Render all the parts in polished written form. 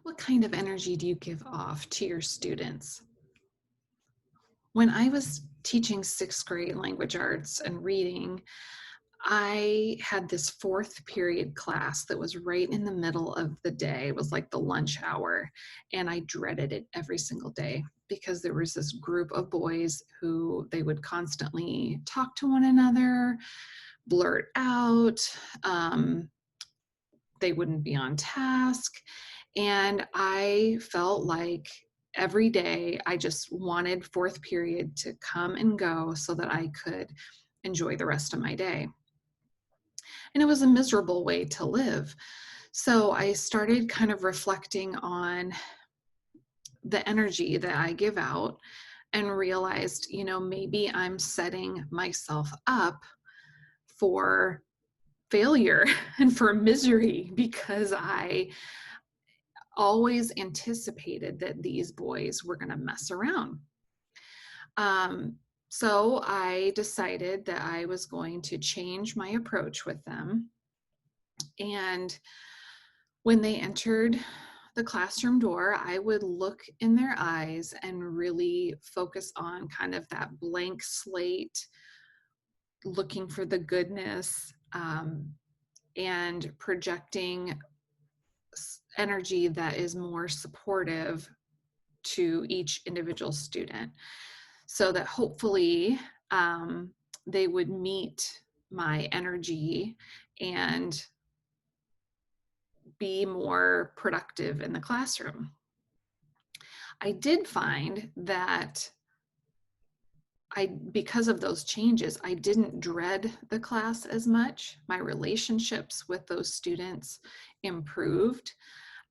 What kind of energy do you give off to your students? When I was teaching sixth grade language arts and reading, I had this fourth period class that was right in the middle of the day. It was like the lunch hour, and I dreaded it every single day because there was this group of boys who they would constantly talk to one another, blurt out. Um, they wouldn't be on task. And I felt like every day I just wanted fourth period to come and go so that I could enjoy the rest of my day. And it was a miserable way to live. So I started kind of reflecting on the energy that I give out and realized, maybe I'm setting myself up for failure and for misery because I always anticipated that these boys were going to mess around. Um, so I decided that I was going to change my approach with them. And when they entered the classroom door, I would look in their eyes and really focus on kind of that blank slate, looking for the goodness, and projecting energy that is more supportive to each individual student so that hopefully they would meet my energy and be more productive in the classroom. I did find that because of those changes, I didn't dread the class as much. My relationships with those students improved.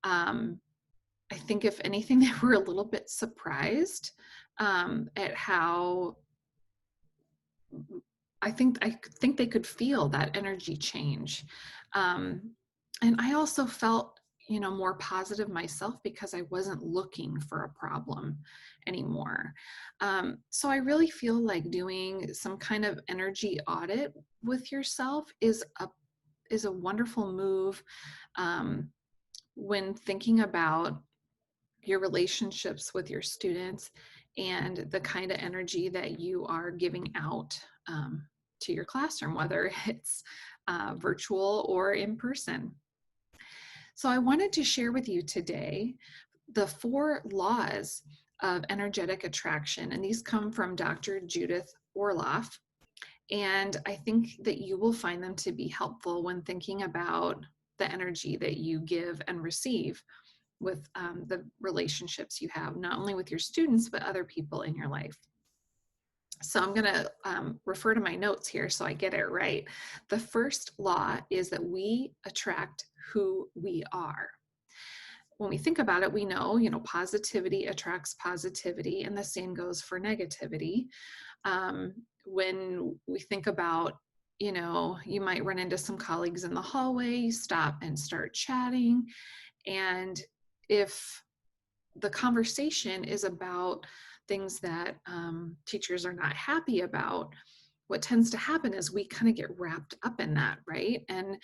Um, I think if anything, they were a little bit surprised at how I think they could feel that energy change. Um, and I also felt, more positive myself because I wasn't looking for a problem anymore. So I really feel like doing some kind of energy audit with yourself is a wonderful move when thinking about your relationships with your students and the kind of energy that you are giving out to your classroom, whether it's virtual or in person. So I wanted to share with you today the 4 laws of energetic attraction, and these come from Dr. Judith Orloff. And I think that you will find them to be helpful when thinking about the energy that you give and receive with the relationships you have, not only with your students, but other people in your life. So I'm going to refer to my notes here so I get it right. The first law is that we attract who we are. When we think about it, we know, positivity attracts positivity, and the same goes for negativity. When we think about, you might run into some colleagues in the hallway, stop and start chatting. And if the conversation is about things that teachers are not happy about, what tends to happen is we kind of get wrapped up in that, right? And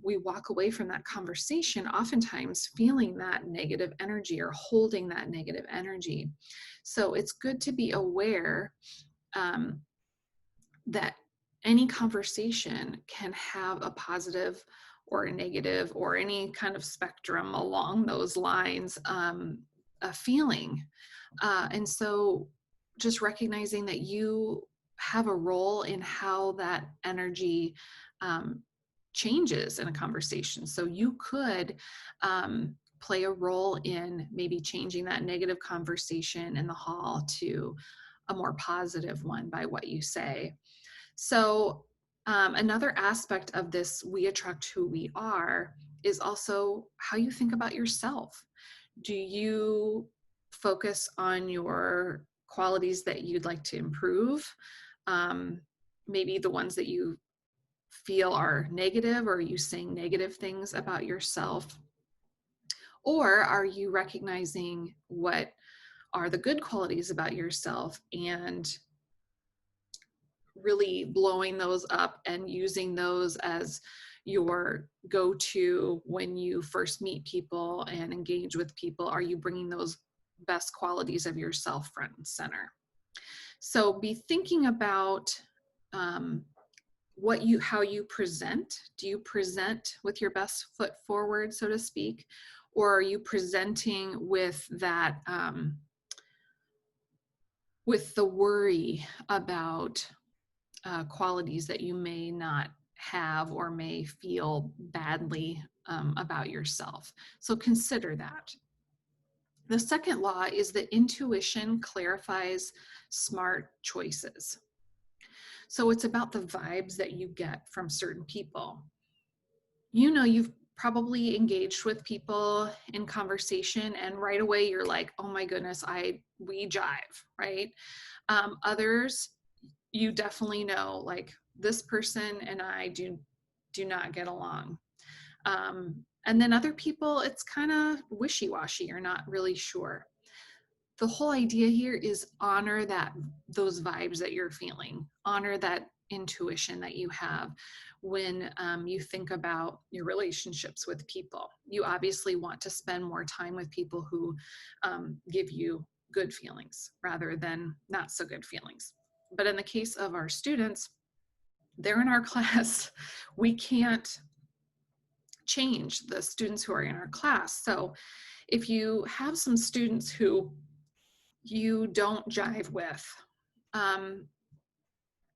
we walk away from that conversation oftentimes feeling that negative energy or holding that negative energy. So it's good to be aware that any conversation can have a positive or a negative or any kind of spectrum along those lines, a feeling. And so just recognizing that you have a role in how that energy changes in a conversation. So you could play a role in maybe changing that negative conversation in the hall to a more positive one by what you say. So another aspect of this, we attract who we are, is also how you think about yourself. Do you focus on your qualities that you'd like to improve? Maybe the ones that you feel are negative, or are you saying negative things about yourself? Or are you recognizing what are the good qualities about yourself and really blowing those up and using those as your go-to when you first meet people and engage with people? Are you bringing those best qualities of yourself front and center? So be thinking about how you present. Do you present with your best foot forward, so to speak, or are you presenting with that with the worry about qualities that you may not have or may feel badly about yourself? So consider that. The second law is that intuition clarifies smart choices. So it's about the vibes that you get from certain people. You know, you've probably engaged with people in conversation and right away you're like, oh my goodness, we jive, right? Others, you definitely know, like, this person and I do not get along. And then other people, it's kind of wishy-washy. You're not really sure. The whole idea here is honor those vibes that you're feeling, honor that intuition that you have when you think about your relationships with people. You obviously want to spend more time with people who give you good feelings rather than not so good feelings. But in the case of our students, they're in our class. We can't change the students who are in our class. So if you have some students who you don't jive with,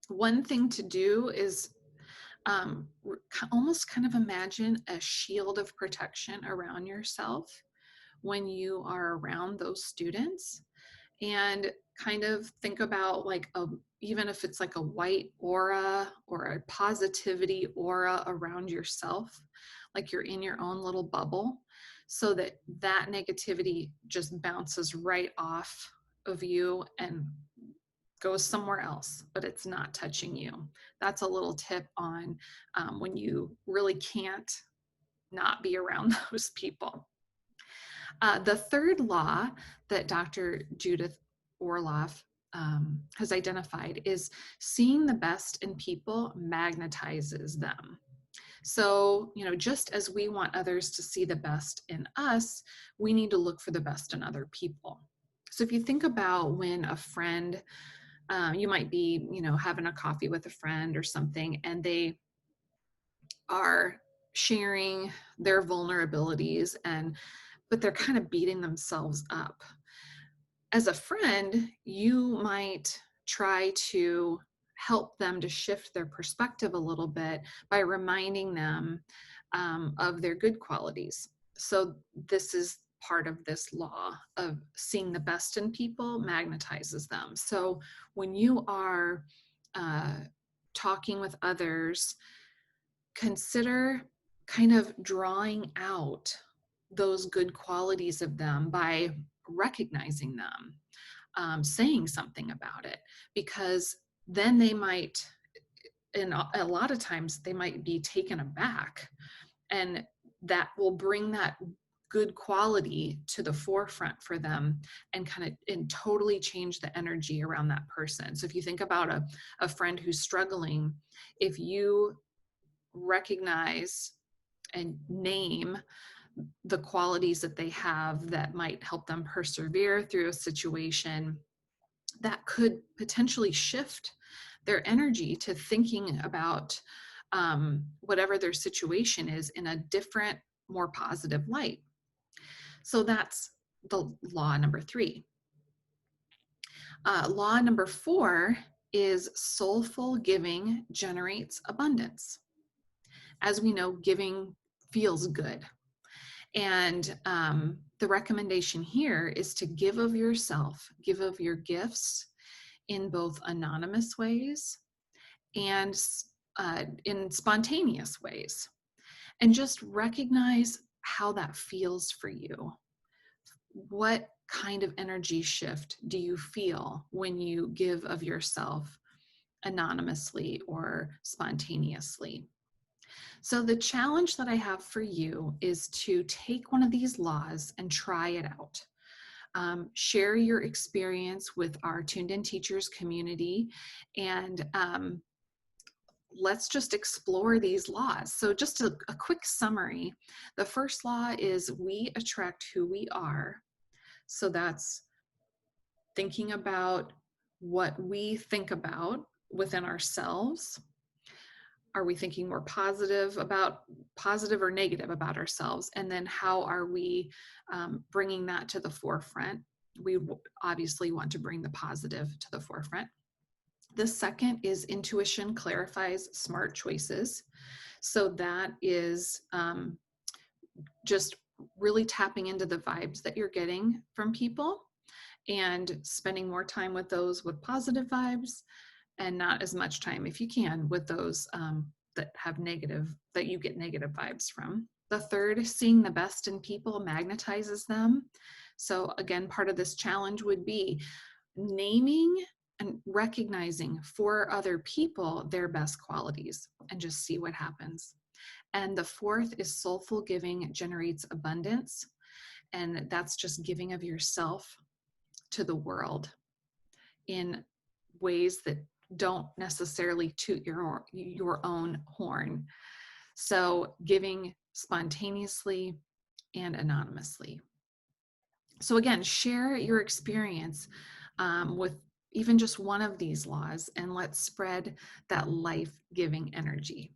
one thing to do is almost kind of imagine a shield of protection around yourself when you are around those students, and kind of think about like even if it's like a white aura or a positivity aura around yourself, like you're in your own little bubble, so that negativity just bounces right off of you and goes somewhere else, but it's not touching you. That's a little tip on when you really can't not be around those people. The third law that Dr. Judith Orloff has identified is seeing the best in people magnetizes them. So, you know, just as we want others to see the best in us, we need to look for the best in other people. So if you think about when a friend, you might be, you know, having a coffee with a friend or something, and they are sharing their vulnerabilities but they're kind of beating themselves up. As a friend, you might try to help them to shift their perspective a little bit by reminding them of their good qualities. So this is part of this law of seeing the best in people magnetizes them. So when you are talking with others, consider kind of drawing out those good qualities of them by recognizing them, saying something about it, because then they might, and a lot of times they might be taken aback, and that will bring that good quality to the forefront for them and totally change the energy around that person. So if you think about a friend who's struggling, if you recognize and name the qualities that they have that might help them persevere through a situation, that could potentially shift their energy to thinking about whatever their situation is in a different, more positive light. So that's the law number 3. Law number 4 is soulful giving generates abundance. As we know, giving feels good. And the recommendation here is to give of yourself, give of your gifts in both anonymous ways and in spontaneous ways. And just recognize how that feels for you. What kind of energy shift do you feel when you give of yourself anonymously or spontaneously? So the challenge that I have for you is to take one of these laws and try it out. Share your experience with our Tuned In Teachers community, and let's just explore these laws. So just a quick summary. The first law is we attract who we are. So that's thinking about what we think about within ourselves. Are we thinking more positive or negative about ourselves? And then how are we bringing that to the forefront? We obviously want to bring the positive to the forefront. The second is intuition clarifies smart choices. So that is just really tapping into the vibes that you're getting from people and spending more time with those with positive vibes and not as much time, if you can, with those that you get negative vibes from. The third, seeing the best in people magnetizes them. So again, part of this challenge would be naming and recognizing for other people their best qualities and just see what happens. And the fourth is soulful giving generates abundance. And that's just giving of yourself to the world in ways that don't necessarily toot your own horn. So giving spontaneously and anonymously. So again, share your experience with even just one of these laws, and let's spread that life-giving energy.